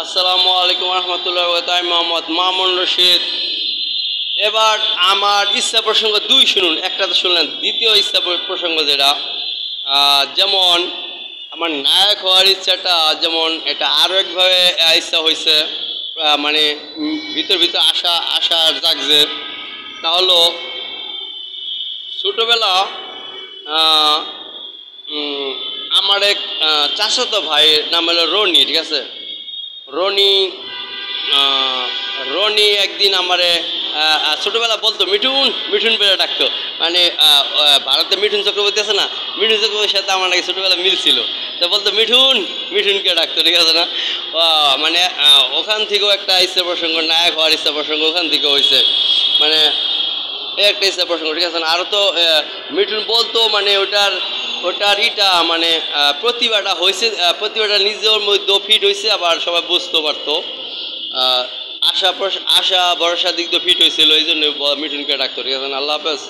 আসসালামু আলাইকুম রহমতুল্লাহ। আমি মোহাম্মদ মামুন রশিদ। এবার আমার ইচ্ছা প্রসঙ্গ দুই শুনুন, একটা তো শুনলেন, দ্বিতীয় ইচ্ছা প্রসঙ্গ যেটা যেমন আমার নায়ক হওয়ার ইচ্ছাটা, যেমন এটা আরও একভাবে ইচ্ছা হয়েছে, মানে ভিতর ভিতর আশা আশা জাগছে। তা হলো ছোটোবেলা আমার এক চাচাতো ভাইয়ের নাম হলো রনি, ঠিক আছে। রনি রনি একদিন আমারে ছোটোবেলা বলতো মিঠুন মিঠুন বলে ডাকতো। মানে ভারতে মিঠুন চক্রবর্তী আছে না, মিঠুন চক্রবর্তীর সাথে আমার নাকি ছোটোবেলা মিল ছিল। তো বলতো মিঠুন মিঠুনকে ডাকতো, ঠিক আছে না। মানে ওখান থেকেও একটা ইচ্ছা প্রসঙ্গ, নায়ক হওয়ার ইচ্ছা প্রসঙ্গ ওখান থেকে হয়েছে। মানে একটা ইচ্ছা প্রসঙ্গ, ঠিক আছে না। আরও তো মিঠুন বলতো, মানে ওটার ইটা মানে প্রতিভাটা হয়েছে, প্রতিভাটা নিজের মধ্যেও ফিট হয়েছে, আবার সবাই বুঝতে পারতো। আশা ভরসার দিক তো ফিট হয়েছিল, এই জন্য মিঠুনকে ডাকতো, ঠিক আছে না। আল্লাহ হাফেজ।